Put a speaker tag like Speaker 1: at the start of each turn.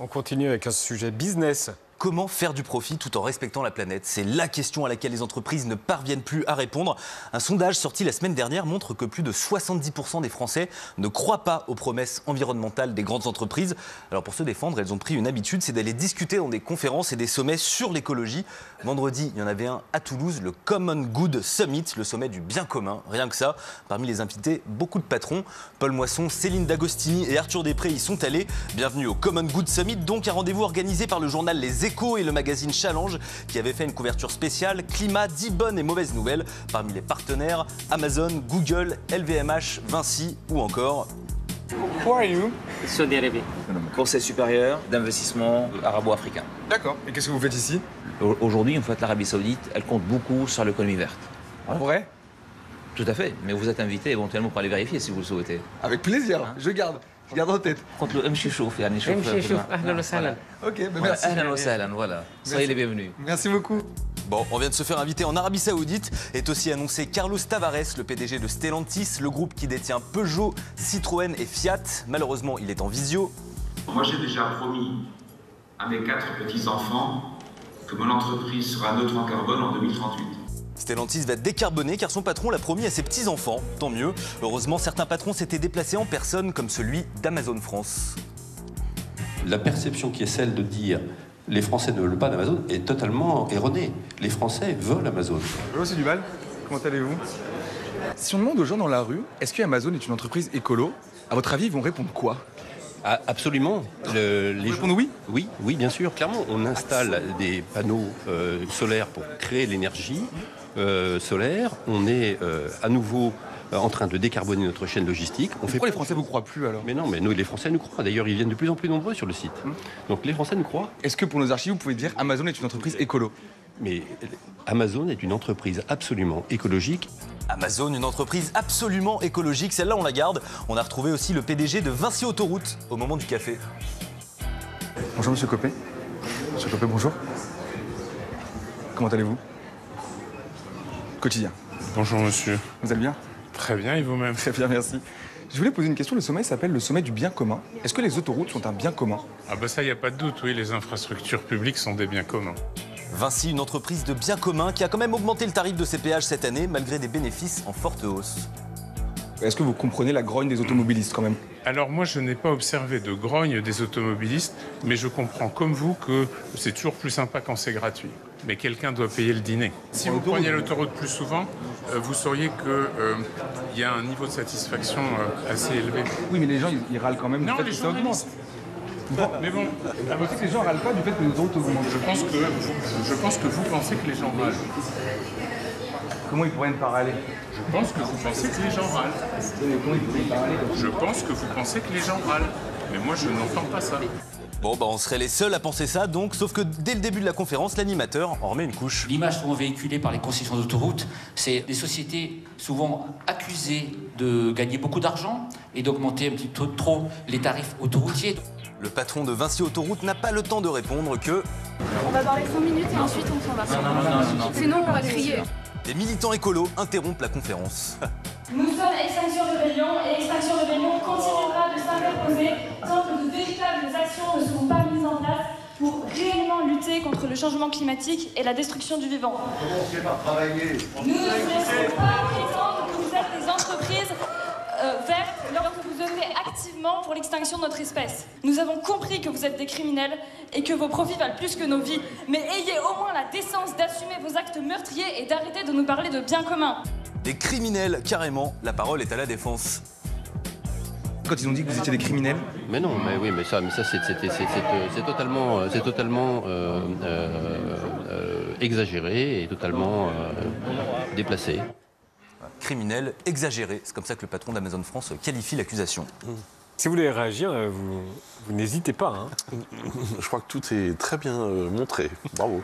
Speaker 1: On continue avec un sujet business.
Speaker 2: Comment faire du profit tout en respectant la planète? C'est la question à laquelle les entreprises ne parviennent plus à répondre. Un sondage sorti la semaine dernière montre que plus de 70% des Français ne croient pas aux promesses environnementales des grandes entreprises. Alors pour se défendre, elles ont pris une habitude, c'est d'aller discuter dans des conférences et des sommets sur l'écologie. Vendredi, il y en avait un à Toulouse, le Common Good Summit, le sommet du bien commun. Rien que ça. Parmi les invités, beaucoup de patrons. Paul Moisson, Céline D'Agostini et Arthur Després y sont allés. Bienvenue au Common Good Summit, donc un rendez-vous organisé par le journal Les Échos et le magazine Challenge qui avait fait une couverture spéciale climat, 10 bonnes et mauvaises nouvelles. Parmi les partenaires, Amazon, Google, LVMH, Vinci ou encore...
Speaker 1: Who are you?
Speaker 3: Saudi Arabie.
Speaker 4: Conseil supérieur d'investissement arabo-africain.
Speaker 1: D'accord. Et qu'est-ce que vous faites ici?
Speaker 4: Aujourd'hui, en fait, l'Arabie Saoudite, elle compte beaucoup sur l'économie verte.
Speaker 1: En vrai?
Speaker 4: Tout à fait. Mais vous êtes invité éventuellement pour aller vérifier si vous le souhaitez.
Speaker 1: Avec plaisir. Je garde en tête.
Speaker 4: Contre le MCH Chouf, يعني شوف
Speaker 3: امشي شوف اهلا وسهلا.
Speaker 1: Ok,
Speaker 4: Voilà,
Speaker 1: merci.
Speaker 4: أهلاً وسهلاً, voilà. Soyez les bienvenus.
Speaker 1: Merci beaucoup.
Speaker 2: Bon, on vient de se faire inviter en Arabie Saoudite. Est aussi annoncé Carlos Tavares, le PDG de Stellantis, le groupe qui détient Peugeot, Citroën et Fiat. Malheureusement, il est en visio.
Speaker 5: Moi, j'ai déjà promis à mes 4 petits-enfants que mon entreprise sera neutre en carbone en 2038.
Speaker 2: Stellantis va décarboner car son patron l'a promis à ses petits-enfants. Tant mieux. Heureusement, certains patrons s'étaient déplacés en personne, comme celui d'Amazon France.
Speaker 6: La perception qui est celle de dire les Français ne veulent pas d'Amazon est totalement erronée. Les Français veulent Amazon.
Speaker 7: Bonjour, c'est Duval. Comment allez-vous? Si on demande aux gens dans la rue, est-ce qu'Amazon est une entreprise écolo, à votre avis, ils vont répondre quoi?
Speaker 6: Ah, absolument. Les gens
Speaker 7: répondent oui?
Speaker 6: Oui, bien sûr. Clairement, on installe des panneaux solaires pour créer l'énergie solaire. On est à nouveau en train de décarboner notre chaîne logistique.
Speaker 7: Pourquoi les Français vous croient plus alors?
Speaker 6: Mais non, mais nous, les Français nous croient. D'ailleurs, ils viennent de plus en plus nombreux sur le site. Donc les Français nous croient.
Speaker 7: Est-ce que pour nos archives, vous pouvez dire Amazon est une entreprise écolo?
Speaker 6: Mais Amazon est une entreprise absolument écologique.
Speaker 2: Amazon, une entreprise absolument écologique. Celle-là, on la garde. On a retrouvé aussi le PDG de Vinci Autoroute au moment du café.
Speaker 7: Bonjour Monsieur Copé. Monsieur Copé, bonjour. Comment allez-vous? Quotidien.
Speaker 8: Bonjour monsieur.
Speaker 7: Vous allez bien?
Speaker 8: Très bien, et vous-même?
Speaker 7: Très bien, merci. Je voulais poser une question. Le sommet s'appelle le sommet du bien commun. Est-ce que les autoroutes sont un bien commun?
Speaker 8: Ah bah ça, il n'y a pas de doute, oui, les infrastructures publiques sont des biens communs.
Speaker 2: Vinci, une entreprise de bien commun qui a quand même augmenté le tarif de ses péages cette année, malgré des bénéfices en forte hausse.
Speaker 7: Est-ce que vous comprenez la grogne des automobilistes quand même?
Speaker 8: Alors moi, je n'ai pas observé de grogne des automobilistes, mais je comprends comme vous que c'est toujours plus sympa quand c'est gratuit. Mais quelqu'un doit payer le dîner. Si vous preniez l'autoroute plus souvent, vous sauriez qu'il y a un niveau de satisfaction assez élevé.
Speaker 7: Oui, mais les gens, ils râlent quand même
Speaker 8: Non,
Speaker 7: du fait
Speaker 8: les
Speaker 7: que ça augmente.
Speaker 8: journalistes. Mais bon,
Speaker 7: Vous pensez que les gens râlent pas du fait que les autoroutes augmentent?
Speaker 8: je pense que vous pensez que les gens râlent.
Speaker 7: Comment ils pourraient ne pas râler?
Speaker 8: Je pense que vous pensez que les gens râlent.
Speaker 7: Comment ils pourraient ne pas râler?
Speaker 8: Je pense que vous pensez que les gens râlent. Mais moi, je n'entends pas ça.
Speaker 2: Bon, bah on serait les seuls à penser ça, donc, sauf que dès le début de la conférence, l'animateur en remet une couche.
Speaker 9: L'image souvent véhiculée par les concessions d'autoroutes, c'est des sociétés souvent accusées de gagner beaucoup d'argent et d'augmenter un petit peu trop les tarifs autoroutiers.
Speaker 2: Le patron de Vinci Autoroute n'a pas le temps de répondre que...
Speaker 10: On va parler 5 minutes et ensuite on s'en va.
Speaker 9: Non.
Speaker 10: Sinon on va crier.
Speaker 2: Des militants écolos interrompent la conférence.
Speaker 11: Nous sommes Extinction Rebellion et Extinction Rebellion continuera de s'interposer tant que de véritables actions ne seront pas mises en place pour réellement lutter contre le changement climatique et la destruction du vivant. Nous ne laisserons pas prétendre que vous êtes des entreprises vertes lorsque vous œuvrez activement pour l'extinction de notre espèce. Nous avons compris que vous êtes des criminels et que vos profits valent plus que nos vies, mais ayez au moins la décence d'assumer vos actes meurtriers et d'arrêter de nous parler de bien commun.
Speaker 2: Des criminels, carrément. La parole est à la défense.
Speaker 7: Quand ils ont dit que vous étiez des criminels?
Speaker 6: Mais non, mais ça c'est totalement exagéré et totalement déplacé.
Speaker 2: Criminel, exagéré. C'est comme ça que le patron d'Amazon France qualifie l'accusation.
Speaker 1: Si vous voulez réagir, vous n'hésitez pas.
Speaker 12: Je crois que tout est très bien montré. Bravo.